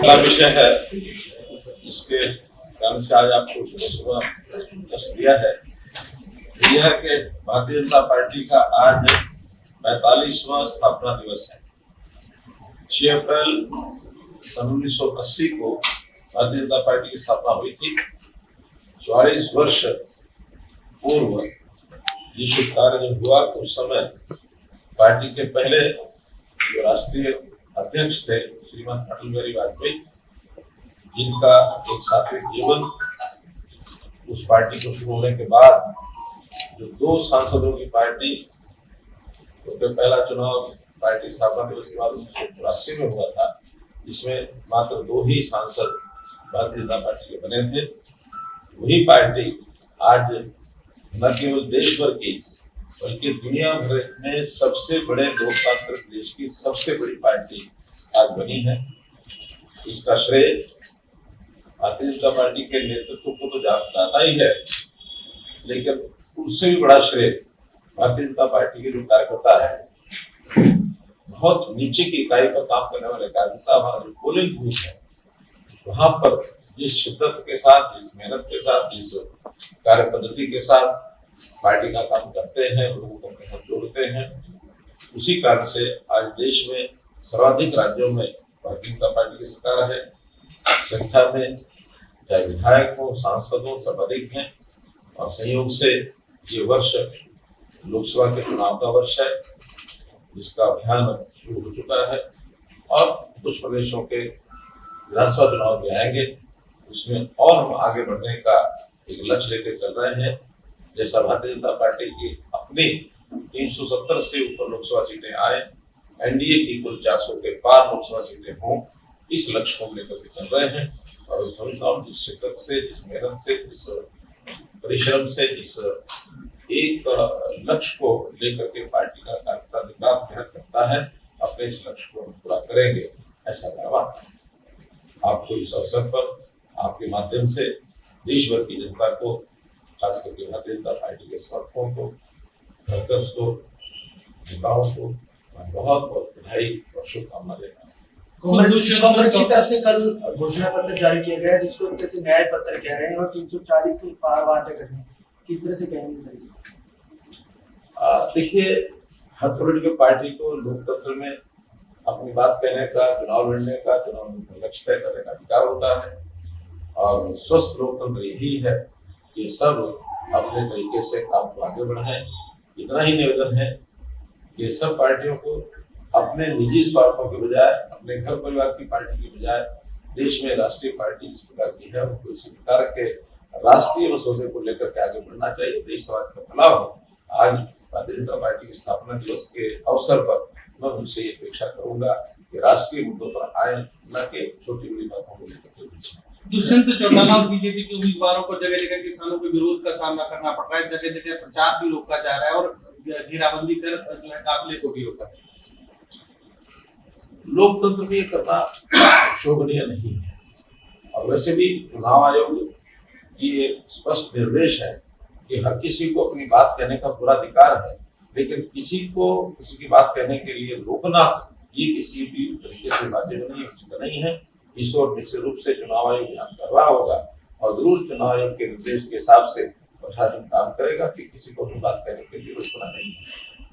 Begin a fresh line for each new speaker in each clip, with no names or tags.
अगला विषय है इसके कारण से आज आपको सुबह सुबह दस दिया है। यह है कि भारतीय जनता पार्टी का आज 45वां स्थापना दिवस है। 6 अप्रैल सन 1980 को भारतीय जनता पार्टी की स्थापना हुई थी। 44 वर्ष पूर्व ये शुभ कार्य जब हुआ तो उस समय पार्टी के पहले जो राष्ट्रीय अध्यक्ष थे श्रीमान अटल बिहारी वाजपेयी, जिनका एक साथी जीवन उस पार्टी को शुरू होने के बाद जो 2 सांसदों की पार्टी, तो पहला चुनाव पार्टी स्थापना दिवस के बाद 1984 में हुआ था, जिसमें मात्र 2 ही सांसद भारतीय जनता पार्टी के बने थे। वही पार्टी आज न केवल देश भर की बल्कि दुनिया भर में सबसे बड़े लोकतांत्रिक देश की सबसे बड़ी पार्टी आज बनी है। इसका श्रेय भारतीय जनता पार्टी के नेतृत्व को तो जाता ही है, लेकिन उससे भी बड़ा श्रेय भारतीय जनता पार्टी के जो कार्यकर्ता है, बहुत नीचे की इकाई पर काम करने वाले कार्यकर्ता, हमारा जो पोलिंग बूथ है वहां पर जिस शिद्दत के साथ, जिस मेहनत के साथ, जिस कार्य पद्धति के साथ पार्टी का काम करते हैं, लोगों को अपने साथ जोड़ते हैं, उसी कारण से आज देश में सर्वाधिक राज्यों में भारतीय जनता पार्टी की सरकार है। संख्या में चाहे विधायक हो, सांसद हो, सब अधिक हैं और संयोग से ये वर्ष लोकसभा के चुनाव का वर्ष है, जिसका अभियान शुरू हो चुका है और कुछ प्रदेशों के विधानसभा चुनाव भी आएंगे। उसमें और हम आगे बढ़ने का एक लक्ष्य लेकर चल रहे हैं। जैसा भारतीय जनता पार्टी की अपनी 370 से ऊपर लोकसभा सीटें आए, एनडीए की कुल 400 के पार लोकसभा सीटें हों, इस लक्ष्य को लेकर के चल रहे हैं। और समझता हूँ जिस शिद्दत से, जिस मेहनत से, जिस परिश्रम से, जिस एक लक्ष्य को लेकर के पार्टी का कार्यकर्ता दिन रात मेहनत करता है, अपने इस लक्ष्य को हम पूरा करेंगे, ऐसा दावा आपको इस अवसर पर आपके माध्यम से देश भर की जनता को, खास करके भारतीय जनता पार्टी के समर्थकों को, वर्कर्स को, नेताओं को बहुत बहुत बधाई और शुभकामना देता हूँ।
कांग्रेस की तरफ से कल घोषणा पत्र जारी किया गया है, जिसको जैसे न्याय पत्र कह रहे हैं और 340 से पार वादे कर रहे हैं, किस तरह से कहेंगे सर?
देखिए, हर पॉलिटिकल पार्टी को लोकतंत्र में अपनी बात कहने का, चुनाव लड़ने का, चुनाव में लक्ष्य तय करने का अधिकार होता है और स्वस्थ लोकतंत्र यही है कि सब अपने तरीके से काम को आगे बढ़ाएं। इतना ही निवेदन है कि सब पार्टियों को अपने निजी स्वार्थों के बजाय, अपने घर परिवार की पार्टी की बजाय देश में राष्ट्रीय पार्टी जिस प्रकार की है उनको इसी प्रकार के राष्ट्रीय मसौदे को लेकर के आगे बढ़ना चाहिए। देश समाज का भला हो। आज भारतीय जनता पार्टी की स्थापना दिवस के अवसर पर मैं उनसे ये अपेक्षा करूंगा कि राष्ट्रीय मुद्दों पर आए, न कि छोटी बड़ी बातों को लेकर के पीछे।
दुष्यंत चौटाला और बीजेपी के उम्मीदवारों को जगह जगह किसानों के विरोध का सामना करना पड़ रहा है, जगह जगह प्रचार भी रोका जा रहा है और घेराबंदी कर जो है काफिले को भी रोका।
लोकतंत्र में करना शोभनीय नहीं है और वैसे भी चुनाव आयोग की स्पष्ट निर्देश है कि हर किसी को अपनी बात कहने का पूरा अधिकार है, लेकिन किसी को किसी की बात कहने के लिए रोकना ये किसी भी तरीके से वाजिब नहीं है, उचित नहीं है। इस ओर निश्चित रूप से चुनाव आयोग ध्यान कर रहा होगा और जरूर चुनाव आयोग के निर्देश के हिसाब से प्रशासन काम करेगा कि किसी को अपनी बात कहने के लिए रोकना नहीं है।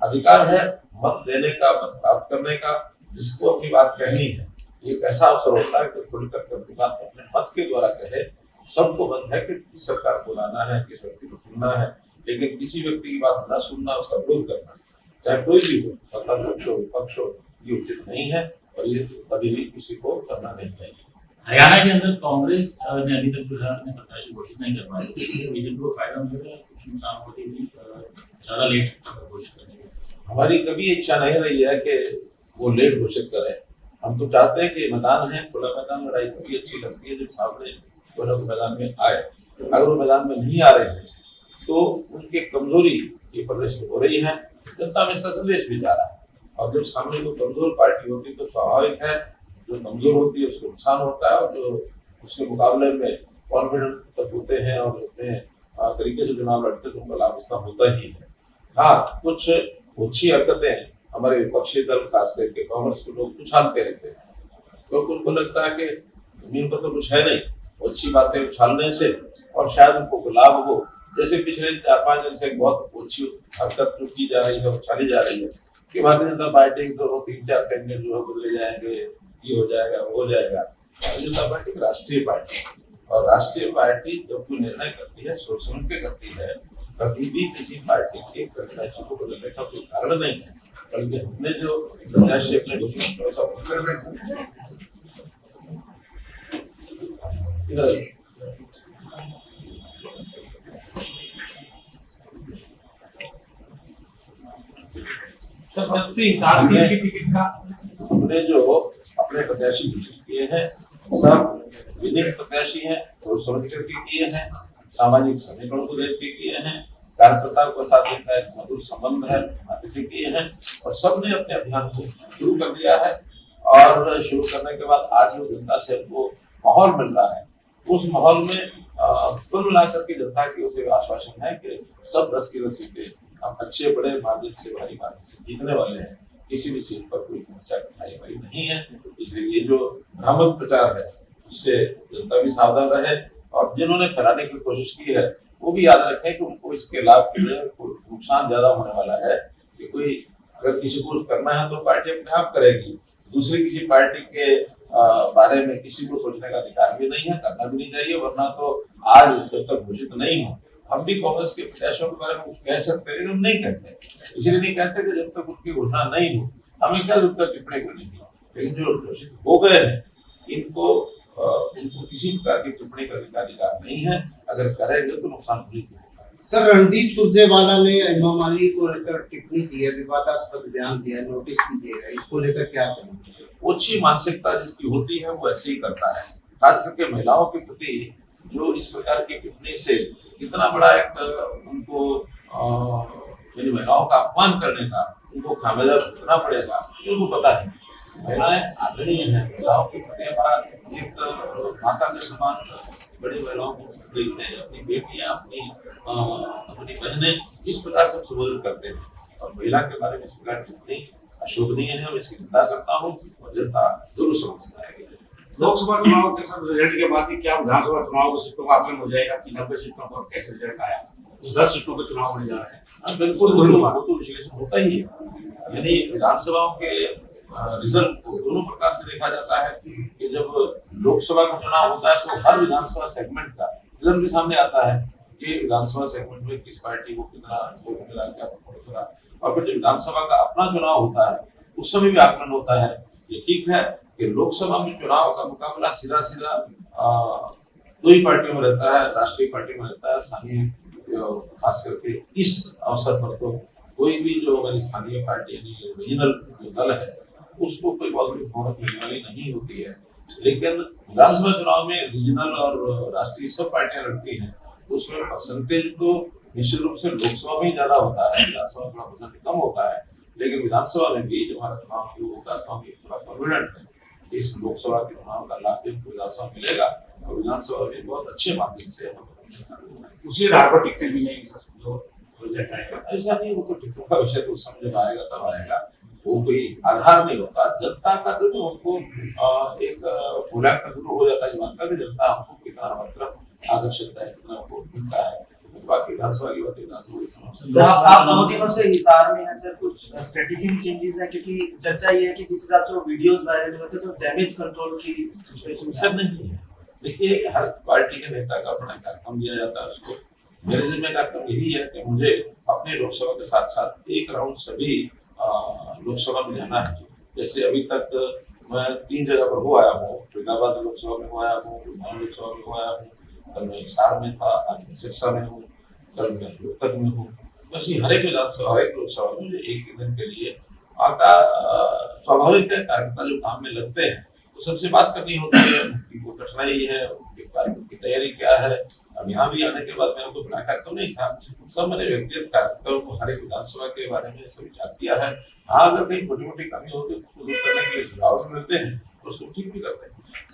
अधिकार है मत देने का, मत प्राप्त करने का, जिसको अपनी बात कहनी है। एक ऐसा अवसर होता है कि खुलकर अपनी बात अपने मत के द्वारा कहे। सबको मत है कि किस सरकार को लाना है, किस व्यक्ति को चुनना है, लेकिन किसी व्यक्ति की बात न सुनना, उसका विरोध करना, चाहे कोई भी हो, सत्ता पक्ष हो, विपक्ष हो, ये उचित नहीं है और ये कभी भी किसी को करना नहीं चाहिए।
हरियाणा के अंदर कांग्रेस ने अभी तक जो है अपने प्रत्याशी घोषित नहीं कर पाई, बीजेपी को फायदा मिलेगा कुछ काम होते भी ज्यादा लेट घोषित करने की?
हमारी कभी इच्छा नहीं रही है कि वो लेट घोषित करें। हम तो चाहते हैं कि मैदान है, खुला मैदान, लड़ाई कभी अच्छी लगती है जब सामने दोनों मैदान में आए। अगर वो मैदान में नहीं आ रहे हैं तो उनकी कमजोरी ये प्रदर्शित हो रही है, जनता में इसका संदेश भी जा रहा है। और जब सामने कोई कमजोर पार्टी होती है तो स्वाभाविक है जो कमजोर होती है उसको नुकसान होता है और जो उसके मुकाबले में कॉन्फिडेंट होते हैं और अपने तरीके से चुनाव लड़ते हैं तो उनका लाभ इसका होता ही है। हाँ, कुछ अच्छी हरकतें हमारे विपक्षी दल खास करके कांग्रेस के लोग उछालते रहते हैं, क्योंकि उनको लगता है कि जमीन पर तो कुछ है नहीं, अच्छी बातें उछालने से और शायद उनको लाभ हो। जैसे पिछले 4-5 दिन से एक बहुत अच्छी हरकत जो की जा रही है, उछाली जा रही है कि भारतीय जनता पार्टी के 2-3-4 कैंडिडेट जो है बदले जाएंगे, ये हो जाएगा, वो हो जाएगा। भारतीय जनता पार्टी राष्ट्रीय पार्टी, और राष्ट्रीय पार्टी जब कोई निर्णय करती है सोच समझ के करती है। कभी भी किसी पार्टी के प्रत्याशी को बदलने का कोई कारण नहीं है, बल्कि हमने जो प्रत्याशी अपने
जब से हिसार सीट की टिकट का
हमने जो अपने प्रत्याशी घोषित किए हैं सब विधिक प्रत्याशी हैं, सोच समझ करके किए हैं, सामाजिक समीकरण को देख के किए हैं, कार्यकर्ताओं के साथ इनका एक मधुर संबंध है, से किए हैं और सबने अपने अभियान को शुरू कर दिया है। और शुरू करने के बाद आज जो जनता से हमको माहौल मिल रहा है, उस माहौल में कुल मिलाकर के जनता की ओर से आश्वासन है कि सब 10 की 10 सीटें हम अच्छे बड़े मार्जिन से, भारी मार्जिन से जीतने वाले हैं। किसी भी सीट पर कोई समस्या कठिनाई वाली नहीं है। इसलिए ये जो भ्रामक प्रचार है उससे जनता भी सावधान रहे, और जिन्होंने फैलाने की कोशिश की है वो भी याद रखें कि उनको इसके लाभ के लिए नुकसान ज्यादा होने वाला है। कि कोई अगर किसी को करना है तो पार्टी अपने आप करेगी, दूसरी किसी पार्टी के बारे में किसी को सोचने का अधिकार भी नहीं है, करना भी नहीं चाहिए। वरना तो आज जब तक घोषित नहीं हो हम भी कांग्रेस के प्रत्याशियों के बारे में कुछ कह सकते हैं, हम नहीं कहते। इसलिए नहीं कहते कि जब तक उनकी घोषणा नहीं हो हमें क्या जरूरत टिप्पणी करने की। लेकिन जो घोषित हो गए हैं इनको किसी प्रकार की टिप्पणी करने का अधिकार नहीं है। अगर करेंगे तो नुकसान भी होगा।
सर, रणदीप सुरजेवाला ने इमाम अली को लेकर टिप्पणी दी है, विवादास्पद बयान दिया, नोटिस भी दिया है, इसको लेकर क्या करेंगे?
ओछी मानसिकता जिसकी होती है वो ऐसे ही करता है। खास करके महिलाओं के प्रति जो इस प्रकार की टिप्पणी से कितना बड़ा एक उनको महिलाओं का अपमान करने का उनको खामियाजा भुगतना पड़ेगा, उनको पता नहीं। महिलाएं आदरणीय हैं, महिलाओं के प्रति हमारा एक माता के समान बड़ी महिलाओं को देखते हैं, अपनी बेटियां, अपनी बहनें इस प्रकार से संबोधित करते हैं। और महिला के बारे में इस प्रकार टिप्पणी अशोभनीय है, मैं इसकी निंदा करता हूँ और जनता जरूर समझ पाएगी।
लोकसभा चुनाव के सब रिजल्ट के बाद ही क्या विधानसभा चुनाव की सीटों का आकलन हो जाएगा कि 90 सीटों पर कैसे रिजल्ट आया? 10 सीटों के चुनाव होने जा रहे हैं।
बिल्कुल, वो तो विश्लेषण होता ही है। यानी विधानसभाओं के रिजल्ट को दोनों प्रकार से देखा जाता है कि जब लोकसभा का चुनाव होता है तो हर विधानसभा सेगमेंट का रिजल्ट भी सामने आता है कि विधानसभा सेगमेंट में किस पार्टी को कितना वोट मिला, क्या वोट मिला। और फिर जब विधानसभा का अपना चुनाव होता है उस समय भी आकलन होता है। ये ठीक है कि लोकसभा में चुनाव का मुकाबला सीधा दो ही पार्टियों में रहता है, राष्ट्रीय पार्टी में रहता है, स्थानीय खास करके इस अवसर पर तो कोई भी जो हमारी स्थानीय पार्टी यानी रीजनल जो दल है उसको कोई बहुत बड़ी बहुमत मिलने वाली नहीं होती है। लेकिन विधानसभा चुनाव में रीजनल और राष्ट्रीय सब पार्टियां लड़ती हैं, उसमें परसेंटेज तो निश्चित रूप से लोकसभा में ही ज्यादा होता है, विधानसभा में थोड़ा परसेंटेज कम होता है। लेकिन विधानसभा में भी जब हमारा चुनाव शुरू होगा तो हम थोड़ा कॉन्फिडेंट है इस लोकसभा के चुनाव का लाभ विधानसभा मिलेगा और विधानसभा में बहुत अच्छे मार्जिन से हम
उसी आधार पर टिकटें भी नहीं
ऐसा नहीं। वो तो टिकटों का विषय तो उस समय जब आएगा तब आएगा, वो कोई आधार नहीं होता। जनता का जो हमको एक मूल्यांकन शुरू हो जाता है जीवन का भी, जनता हमको कितना हमारी तरफ आकर्षित है, कितना वोट मिलता है। बाकी विधानसभा की बात विधानसभा।
आप 2 दिनों से हिसार में है सर, कुछ स्ट्रेटेजी में चेंजेस है? क्योंकि चर्चा ये है कि जिस हिसाब से वो वीडियोस वायरल होते तो डैमेज कंट्रोल की सिचुएशन
सर नहीं है। देखिए, हर पार्टी के नेता का अपना कार्यक्रम दिया जाता है उसको। मेरे जिम्मे कार्यक्रम यही है कि मुझे अपने लोकसभा के साथ साथ एक राउंड सभी लोकसभा में जाना है। जैसे अभी तक मैं 3 जगह पर हो आया हूँ, फरीदाबाद लोकसभा में हो आया हूँ, लोकसभा में हो आया हूँ, कल मैं हिसार में था, आज मैं सिरसा में हूँ, कल मैं रोहतक में हूँ। वैसे हर एक विधानसभा, हर एक लोकसभा में मुझे एक दिन के लिए आका स्वाभाविक है। कार्यकर्ता जो काम में लगते हैं तो सबसे बात करनी होती है उनकी वो कठिनाई है, उनके कार्यक्रम की तैयारी क्या है। अब यहाँ भी आने के बाद मैं उनको बना कार्यक्रम नहीं था, सब मैंने व्यक्तिगत कार्यक्रम को हर एक विधानसभा के बारे में सब विचार किया है। हाँ, अगर कहीं छोटी मोटी कमी होती है उसको दूर करने के लिए सुझाव भी मिलते हैं तो उसको ठीक भी करते हैं।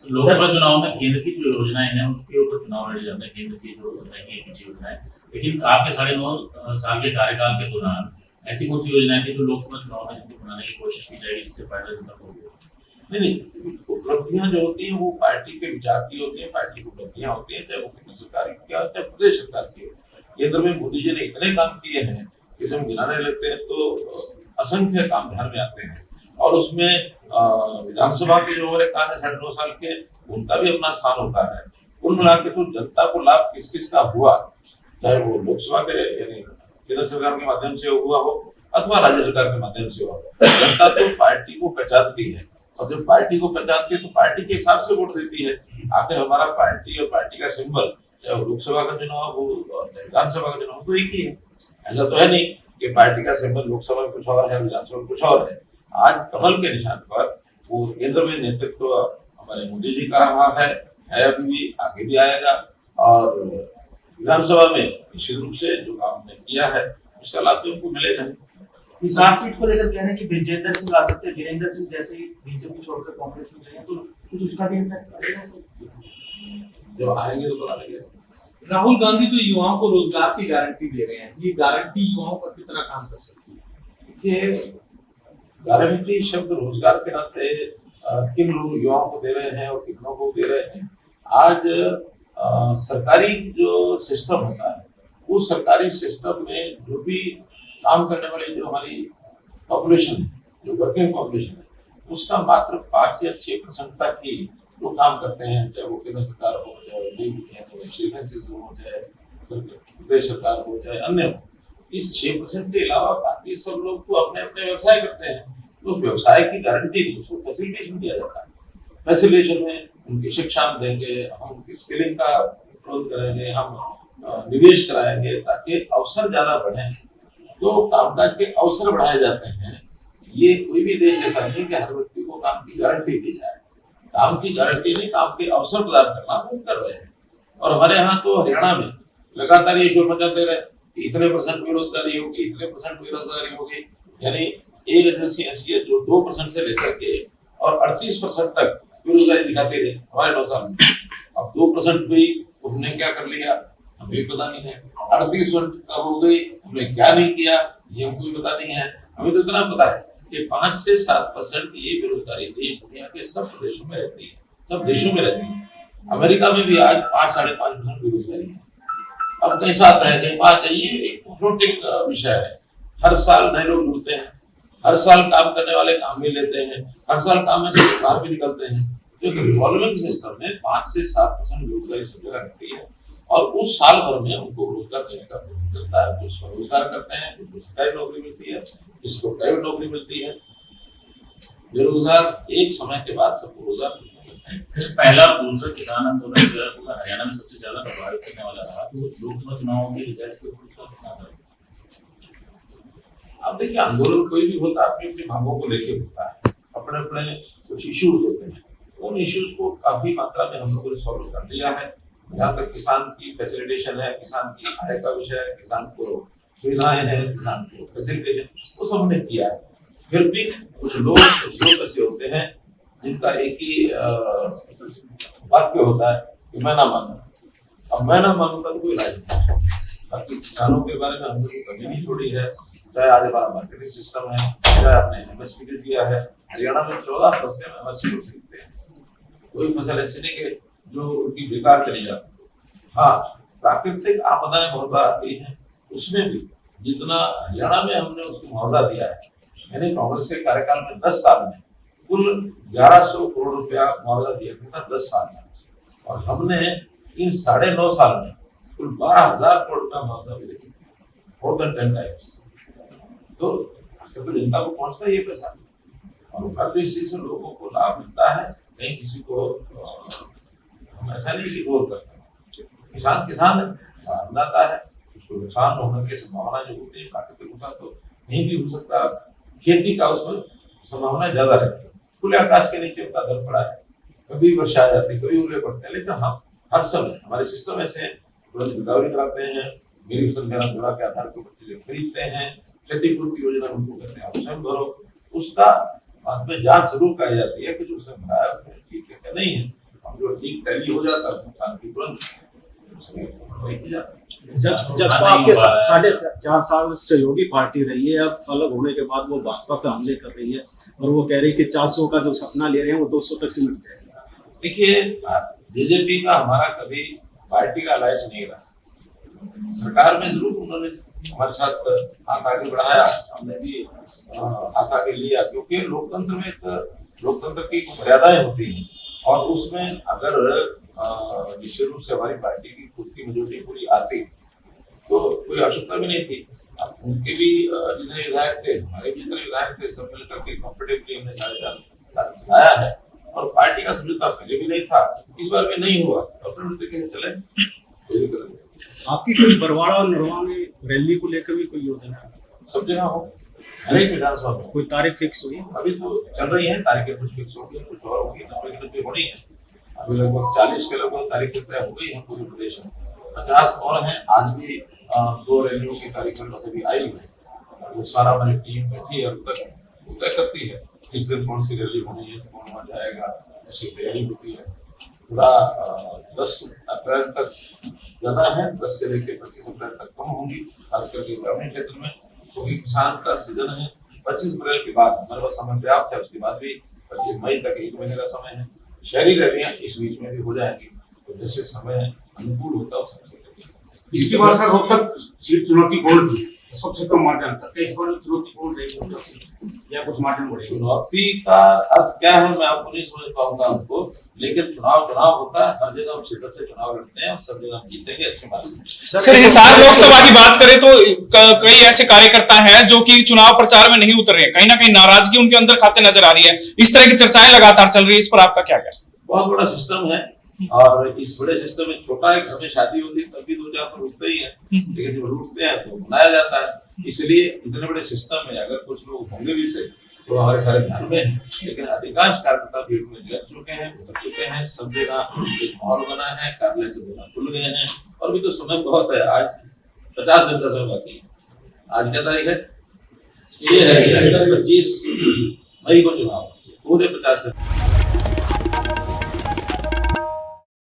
लोकसभा चुनाव में केंद्र की जो योजनाएं हैं उसके ऊपर चुनाव लड़े जाते हैं, केंद्र की जो योजनाएं। लेकिन आपके 9.5 साल के कार्यकाल के दौरान ऐसी कौन सी योजनाएं थी जो लोकसभा चुनाव में बनाने की कोशिश की जाएगी जिससे फायदा जनता को?
नहीं, उपलब्ध उपलब्धियां जो होती हैं वो पार्टी के विचार की होती हैं, पार्टी की उपलब्धियां होती हैं, चाहे वो केंद्र सरकार की हो चाहे प्रदेश सरकार की हो। केंद्र में मोदी जी ने इतने काम किए हैं कि जब गिनाने लगते हैं तो असंख्य काम ध्यान में आते हैं। और उसमें विधानसभा के जो हमारे कहा 9.5 साल के, उनका भी अपना स्थान होता है। कुल मिला के तो जनता को लाभ किस किस का हुआ, चाहे वो लोकसभा के यानी केंद्र सरकार के माध्यम से हुआ हो अथवा राज्य सरकार के माध्यम से हुआ, जनता तो पार्टी को पहचानती है, और जब पार्टी को पहचानती है तो पार्टी के हिसाब से वोट देती है। आखिर हमारा पार्टी और पार्टी का सिंबल, चाहे लोकसभा का चुनाव हो विधानसभा का चुनाव, तो एक ही है। ऐसा तो है नहीं कि पार्टी का सिंबल लोकसभा में कुछ और है, विधानसभा में कुछ और है। आज कमल के निशान पर वो केंद्र में नेतृत्व हमारे मोदी जी का रहा है अभी भी, आगे भी आएगा। और विधानसभा में निश्चित रूप से जो काम हमने किया है उसका लाभ तो उनको मिलेगा।
हिसार सीट को लेकर कह रहे हैं कि विजेंद्र सिंह आ सकते हैं। वीरेंद्र सिंह जैसे ही बीजेपी छोड़कर कांग्रेस में गए हैं, तो कुछ उसका भी इम्पैक्ट पड़ेगा।
जब आएंगे तो पता लगेगा।
राहुल गांधी जो युवाओं को रोजगार की गारंटी दे रहे हैं, ये गारंटी युवाओं पर कितना काम कर सकती है?
ये गारंटी शब्द रोजगार के नाते किन लोग युवाओं को दे रहे हैं और कितनों को दे रहे हैं। आज सरकारी जो सिस्टम होता है, उस सरकारी सिस्टम में जो भी काम करने वाली जो हमारी पॉपुलेशन है, जो वर्किंग पॉपुलेशन है, उसका मात्र 5 या 6% तक ही लोग काम करते हैं, चाहे वो केंद्र सरकार हो, चाहे डिफेंस हो, चाहे प्रदेश सरकार हो, चाहे अन्य हो। इस 6% के अलावा बाकी सब लोग तो अपने अपने व्यवसाय करते हैं। तो उस व्यवसाय की गारंटी नहीं, उसको फैसिलिटेशन दिया जाता है। फैसिलिटेशन में उनकी शिक्षा हम देंगे, हम उनकी स्किलिंग का प्रबंध करेंगे, हम निवेश कराएंगे ताकि अवसर ज्यादा बढ़े। तो कामकाज के अवसर बढ़ाए जाते हैं। ये कोई भी देश ऐसा नहीं कि हर व्यक्ति को काम की गारंटी दी जाए। काम की गारंटी नहीं, काम के अवसर प्रदान करना वो कर रहे हैं। और हमारे यहाँ तो हरियाणा में लगातार ये शोर मचाते रहे, इतने % बेरोजगारी होगी, इतने % बेरोजगारी होगी। यानी एक एजेंसी ऐसी है जो 2% से लेकर के और 38% तक बेरोजगारी दिखाते रहे हमारे 9 साल में। अब 2% हुई, उन्होंने क्या कर लिया हमें पता नहीं है। 38% कब हो गई, हमने क्या नहीं किया ये हमको पता नहीं है। हमें तो इतना पता है कि 5 से 7% ये बेरोजगारी देश दुनिया के सब प्रदेशों में रहती है, सब देशों में रहती है। अमेरिका में भी आज 5-5.5% बेरोजगारी है। अब कहीं 7 है, कहीं 5 है। ये एक फ्लोटिंग विषय है। हर साल नए लोग जुड़ते हैं, हर साल काम करने वाले काम में लेते हैं, हर साल काम में से बाहर भी निकलते हैं। क्योंकि रिवॉल्विंग सिस्टम में 5 से 7% बेरोजगारी सब जगह रहती है। और उस साल भर में उनको रोजगार देने का प्रयास चलता है। जो स्वरोजगार करते हैं उनको सरकारी नौकरी मिलती है, जिसको प्राइवेट नौकरी मिलती है। बेरोजगार एक समय के बाद सबको रोजगार मिलता है।
पहला दूसरा किसान आंदोलन जो है वो हरियाणा में सबसे ज्यादा प्रभावित करने वाला रहा। तो लोकसभा चुनावों के रिजल्ट के ऊपर कितना असर?
अब देखिए, आंदोलन कोई भी होता है अपनी अपनी मांगों को लेकर होता है, अपने अपने कुछ इश्यूज होते हैं। उन इश्यूज को काफी मात्रा में हम लोगों ने सॉल्व कर लिया है। जहाँ तक किसान की फैसिलिटेशन है, किसान की आय का विषय है, किसान को सुविधाएं हैं, किसान को फैसिलिटेशन, वो सब हमने किया है। फिर भी कुछ लोग ऐसे होते हैं जिनका एक ही वाक्य होता है कि मैं ना मानूं। अब मैं ना मानूं का तो कोई इलाज नहीं। बाकी किसानों के बारे में हमने कभी नहीं छोड़ी है। चाहे आज हमारा मार्केटिंग सिस्टम है, चाहे आपने MSP के दिया है। हरियाणा में 14 फसलें MSP को खरीदते हैं। कोई फसल ऐसी नहीं कि जो उनकी बेकार चली जाती। हाँ, प्राकृतिक आपदाएं बहुत बार आती हैं, उसमें भी जितना हरियाणा में हमने उसको मुआवजा दिया है, यानी कांग्रेस के कार्यकाल में 10 साल में कुल 1100 करोड़ रुपया मुआवजा दिया गया था 10 साल में। और हमने इन 9.5 साल में कुल 12,000 करोड़ रुपया मुआवजा भी दिया, मोर देन 10 टाइम्स। तो जनता को पहुंचता है ये पैसा, और हर दृष्टि से लोगों को लाभ मिलता है। कहीं किसी को हम ऐसा नहीं इग्नोर करते। किसान किसान है, अन्नदाता है, उसको नुकसान होने की संभावना जो होती है, प्राकृतिक नुकसान तो नहीं भी हो सकता, खेती का उसमें संभावना ज्यादा रहती है। खुले आकाश के नीचे उनका दर पड़ा है, कभी वर्षा आ जाती है, कभी ओले पड़ते हैं। लेकिन हम हर समय हमारे सिस्टम ऐसे तुरंत गिरदावरी कराते हैं, मेरी फसल मेरा जुड़ा के आधार के ऊपर चीजें खरीदते हैं, क्षतिपूर्ति योजना उनको कहते हैं, आप स्वयं भरो। उसका बाद में जांच जरूर कराई जाती है कि जो उसने भराया ठीक है क्या नहीं है। अब जो ठीक टैली हो जाता है नुकसान की तुरंत
जसपा आपके 4.5 साल सहयोगी पार्टी रही है, अब अलग होने के बाद वो भाजपा पे हमले कर रही है और वो कह रही है कि 400 का जो सपना ले रहे हैं वो 200 तक सीमित जाएगा।
देखिए, बीजेपी का हमारा कभी पार्टी का अलायंस नहीं रहा। सरकार में जरूर उन्होंने हमारे साथ हाथ आगे बढ़ाया, हमने भी हाथ आगे लिया, क्योंकि लोकतंत्र में एक लोकतंत्र की मर्यादाएं होती हैं और उसमें अगर निश्चित रूप से हमारी पार्टी की खुद की मेजोरिटी पूरी आती तो कोई आवश्यकता भी नहीं थी। अब उनके भी जितने विधायक थे, हमारे भी जितने विधायक थे, सब मिलकर के कंफर्टेबली हमने 4.5 साल चलाया है और पार्टी का समझौता पहले भी नहीं था, इस बार भी नहीं हुआ और फिर उनके कहे चले कोई दिक्कत नहीं।
आपकी कोई बरवाड़ा और नरवा में रैली को लेकर भी कोई योजना है?
सब जगह हो, हर एक विधानसभा में
कोई तारीख फिक्स हुई?
अभी तो चल रही है, तारीखें कुछ फिक्स हो गई, कुछ और होगी, 90 होनी है। अभी लगभग 40 के लगभग तारीखें तय हो गई है पूरे प्रदेश में, 50 और हैं। आज भी 2 रैलियों की तारीखें बस अभी आई है, वो सारा हमारी टीम बैठी है, अब तक तय करती है किस दिन कौन सी रैली होनी है, कौन वहाँ जाएगा, ऐसी तैयारी होती है। थोड़ा 10 अप्रैल तक ज्यादा है, 10 से लेकर 25 अप्रैल तक कम होंगी, खास करके ग्रामीण क्षेत्र में, क्योंकि किसान का सीजन है। 25 अप्रैल के बाद हमारे पास समय पर्याप्त है, उसके बाद भी 25 मई तक 1 महीने का समय है। शहरी रैलियां इस बीच में भी हो जाएंगी, तो जैसे समय अनुकूल होता है उस समय से।
इसके बाद सर अब तक सीट चुनौतीपूर्ण थी, सबसे कम मार्जिन था, इस बार चुनौतीपूर्ण रहेगी या कुछ मार्जिन बढ़ेगा?
चुनौती का अर्थ क्या है मैं आपको नहीं समझ पाऊंगा आपको, लेकिन चुनाव होता है, हर जगह हम शिद्दत से चुनाव लड़ते हैं और सब जगह हम जीतेंगे अच्छी बात है।
सर हिसार लोकसभा की बात करें तो कई ऐसे कार्यकर्ता हैं जो कि चुनाव प्रचार में नहीं उतर रहे, कहीं ना कहीं नाराजगी उनके अंदर खाते नजर आ रही है, इस तरह की चर्चाएं लगातार चल रही है, इस पर आपका क्या कहना?
बहुत बड़ा सिस्टम है और इस बड़े सिस्टम में छोटा एक घर में शादी होती है तब भी 2-4 तो उठते ही है, लेकिन जब उठते हैं तो बुलाया जाता है। इसलिए इतने बड़े सिस्टम में अगर कुछ लोग होंगे भी से तो हमारे सारे ध्यान में है, लेकिन अधिकांश कार्यकर्ता भीड़ में लग चुके हैं, उतर चुके हैं, सब जगह एक माहौल बना है, कार्यालय से बिना खुल गए हैं और भी तो समय बहुत है। आज 50 दिन का समय बाकी है। आज क्या तारीख है? 6 है, 25 मई को चुनाव, पूरे 50 दिन।